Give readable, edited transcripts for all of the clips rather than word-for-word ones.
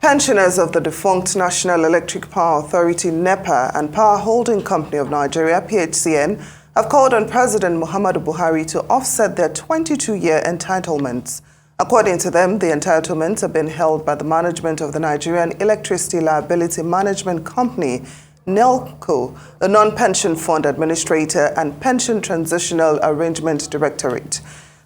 Pensioners of the defunct National Electric Power Authority NEPA and Power Holding Company of Nigeria PHCN have called on President Muhammadu Buhari to offset their 22-year entitlements. According to them, the entitlements have been held by the management of the Nigerian Electricity Liability Management Company, NELCO, the Non-Pension Fund Administrator and Pension Transitional Arrangement Directorate.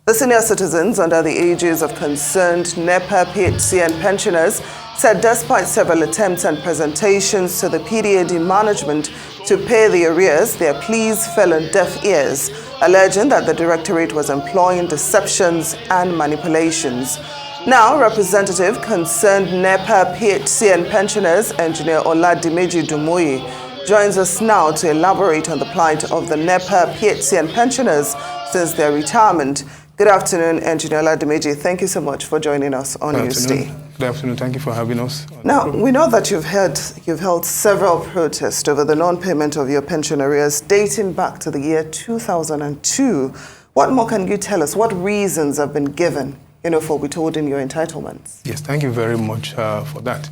The senior citizens under the aegis of concerned NEPA PHCN pensioners said despite several attempts and presentations to the PDAD management to pay the arrears, their pleas fell on deaf ears, alleging that the directorate was employing deceptions and manipulations. Now, representative concerned NEPA PHCN pensioners, Engineer Oladimeji Dunmoye, joins us now to elaborate on the plight of the NEPA PHCN pensioners since their retirement. Good afternoon, Engineer Oladimeji. Thank you so much for joining us on Newsday. Good afternoon. Thank you for having us. Now, we know that you've held several protests over the non-payment of your pension arrears dating back to the year 2002. What more can you tell us? What reasons have been given, for withholding your entitlements? Yes, thank you very much for that.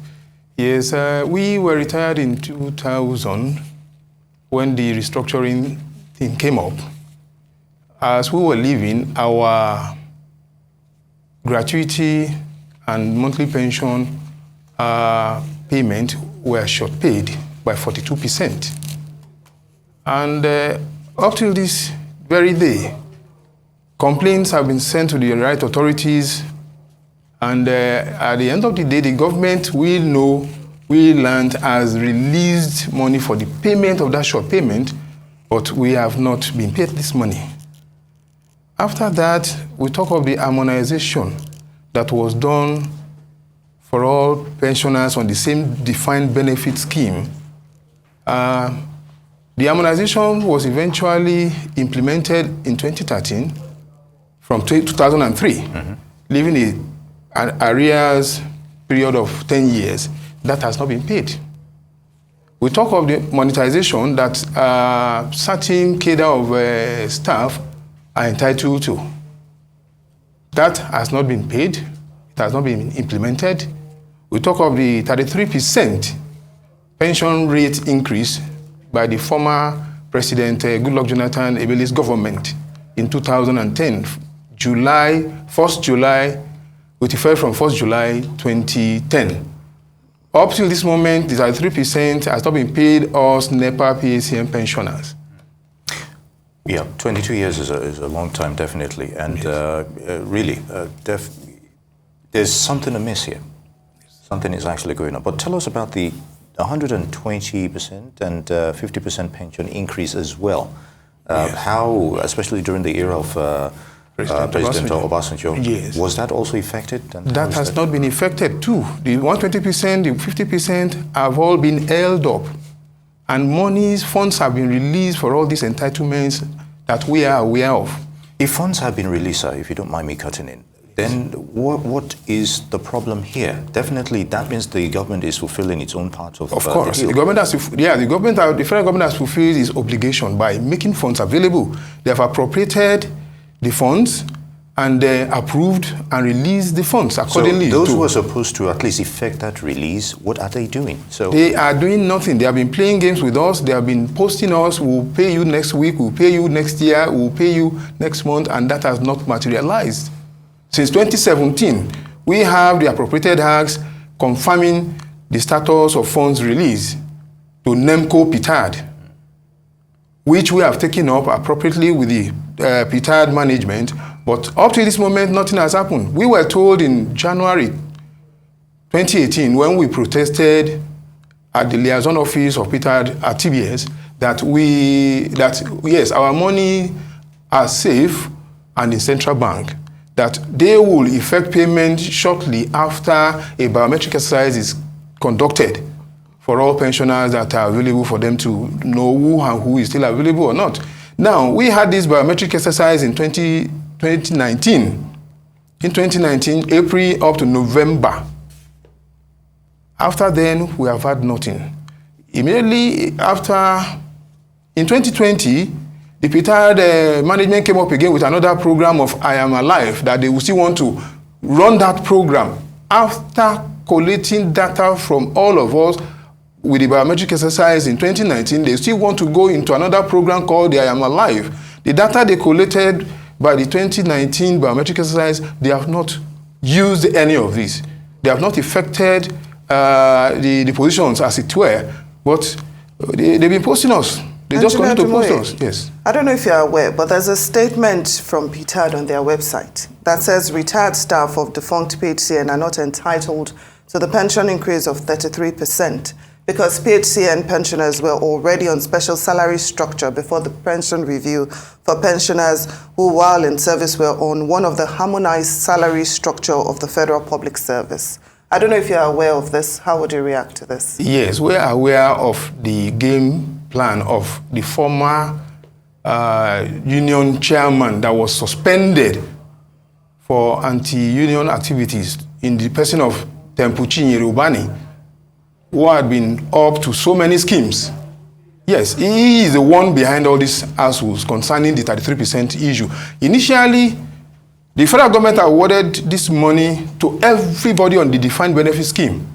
Yes, we were retired in 2000 when the restructuring thing came up. As we were leaving, our gratuity and monthly pension payment were short paid by 42%. And up till this very day, complaints have been sent to the right authorities, and at the end of the day, the government will land has released money for the payment of that short payment, but we have not been paid this money. After that, we talk of the harmonization that was done for all pensioners on the same defined benefit scheme. The harmonization was eventually implemented in 2013 from 2003, leaving an arrears period of 10 years that has not been paid. We talk of the monetization that certain cadre of staff are entitled to. That has not been paid. It has not been implemented. We talk of the 33% pension rate increase by the former President Goodluck Jonathan Ebele's government in 2010, with effect from 1st July 2010. Up till this moment, the 33% has not been paid us NEPA PHCN pensioners. Yeah, 22 years is a long time, definitely. And really, there's something amiss here. Something is actually going on. But tell us about the 120% and 50% pension increase as well. How, especially during the era of President Obasanjo, yes, was that also affected? And that has not been affected too. The 120%, the 50% have all been held up. And funds have been released for all these entitlements that we are aware of. If funds have been released, sir, if you don't mind me cutting in, then what is the problem here? Definitely, that means the government is fulfilling its own part of course, the deal. the federal government has fulfilled its obligation by making funds available. They have appropriated the funds and approved and released the funds accordingly. So those who are supposed to at least effect that release, what are they doing? So they are doing nothing. They have been playing games with us. They have been posting us, we'll pay you next week, we'll pay you next year, we'll pay you next month, and that has not materialized. Since 2017, we have the appropriated acts confirming the status of funds release to NEMCO PITAD, which we have taken up appropriately with the PITAD management. But up to this moment, nothing has happened. We were told in January 2018, when we protested at the liaison office of PITAD at TBS, that yes, our money are safe and in central bank, that they will effect payment shortly after a biometric exercise is conducted for all pensioners that are available for them to know who is still available or not. Now, we had this biometric exercise in 2019. In 2019, April up to November. After then, we have had nothing. Immediately after, in 2020, the PITAD management came up again with another program of I Am Alive, that they will still want to run that program after collating data from all of us with the biometric exercise in 2019. They still want to go into another program called the I Am Alive. The data they collated by the 2019 biometric exercise, they have not used any of this. They have not affected the positions, as it were, but they've been posting us. They just continue to post us. Yes. I don't know if you're aware, but there's a statement from PTAD on their website that says retired staff of defunct PHCN are not entitled to the pension increase of 33% because PHCN pensioners were already on special salary structure before the pension review for pensioners who, while in service, were on one of the harmonized salary structure of the Federal Public Service. I don't know if you're aware of this. How would you react to this? Yes, we're aware of the game plan of the former union chairman that was suspended for anti-union activities in the person of Tempuchi Yerubani, who had been up to so many schemes. Yes, he is the one behind all these assholes concerning the 33% issue. Initially, the federal government awarded this money to everybody on the defined benefit scheme.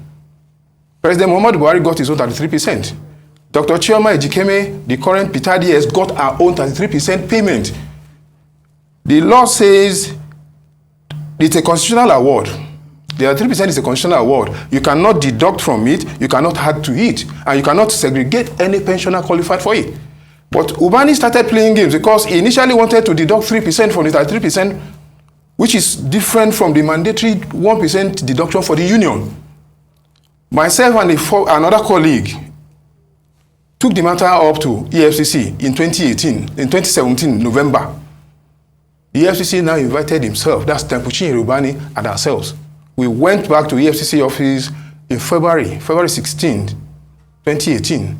President Muhammadu Buhari got his own 33%. Dr. Chioma Ejikeme, the current PTAD, got her own 33% payment. The law says it's a constitutional award. The 33% is a constitutional award. You cannot deduct from it, you cannot add to it, and you cannot segregate any pensioner qualified for it. But Ubani started playing games because he initially wanted to deduct 3% from the 33%, which is different from the mandatory 1% deduction for the union. Myself and another colleague took the matter up to EFCC in 2017, November. The EFCC now invited himself, that's Tempuchi Yerubani, and ourselves. We went back to EFCC office in February 16, 2018.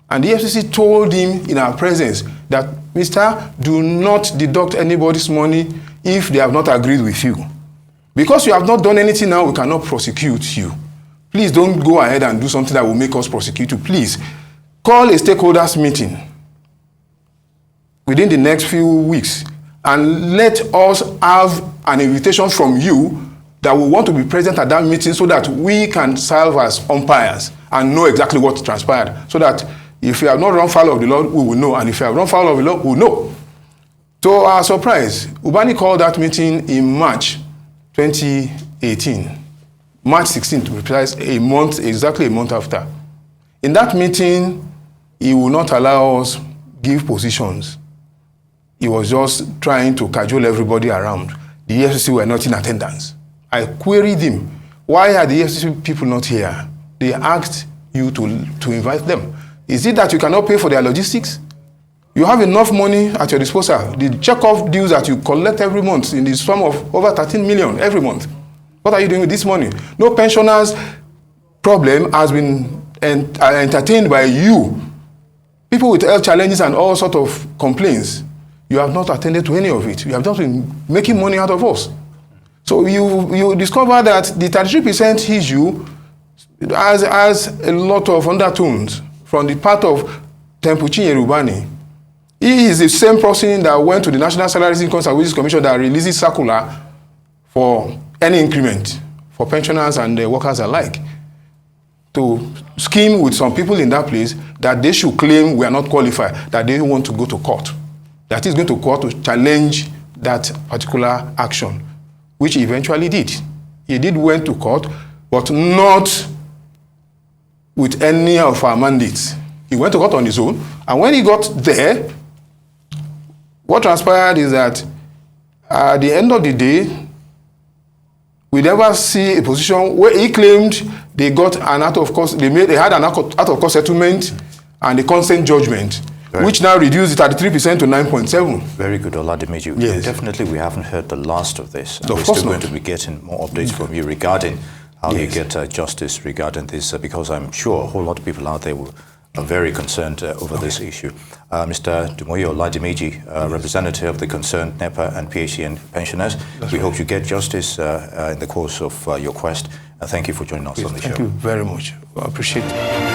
And the EFCC told him in our presence that, Mister, do not deduct anybody's money if they have not agreed with you. Because you have not done anything now, we cannot prosecute you. Please don't go ahead and do something that will make us prosecute you. Please call a stakeholders meeting within the next few weeks and let us have an invitation from you that we want to be present at that meeting so that we can serve as umpires and know exactly what transpired. So that if you have not run foul of the law, we will know. And if you have run foul of the law, we will know. To our surprise, Ubani called that meeting in March 2018. March 16th, to be precise, exactly a month after. In that meeting, he will not allow us give positions. He was just trying to cajole everybody around. The EFCC were not in attendance. I queried him, why are the EFCC people not here? They asked you to invite them. Is it that you cannot pay for their logistics? You have enough money at your disposal. The check-off dues that you collect every month in the sum of over 13 million every month. What are you doing with this money? No pensioners' problem has been entertained by you. People with health challenges and all sorts of complaints. You have not attended to any of it. You have just been making money out of us. So you discover that the 33% issue has a lot of undertones from the part of Tempuchi Yerubani. He is the same person that went to the National Salaries Income and Wages Commission that releases circular for any increment for pensioners and workers alike, to scheme with some people in that place that they should claim we are not qualified, that they want to go to court. That is going to court to challenge that particular action, which he eventually did. He went to court, but not with any of our mandates. He went to court on his own, and when he got there, what transpired is that at the end of the day, we never see a position where he claimed they got an out of court, they had an out of court settlement and a consent judgment, which now reduced the 33% to 9.7. Very good, Oladimeji. Yes. Definitely, we haven't heard the last of this. Of We're course still not. going to be getting more updates from you regarding how you Yes. get justice regarding this, because I'm sure a whole lot of people out there are very concerned over this issue. Mr. Dunmoye Oladimeji, representative of the concerned NEPA and PHCN pensioners, we hope you get justice in the course of your quest. Thank you for joining us on the show. Thank you very much. I appreciate it.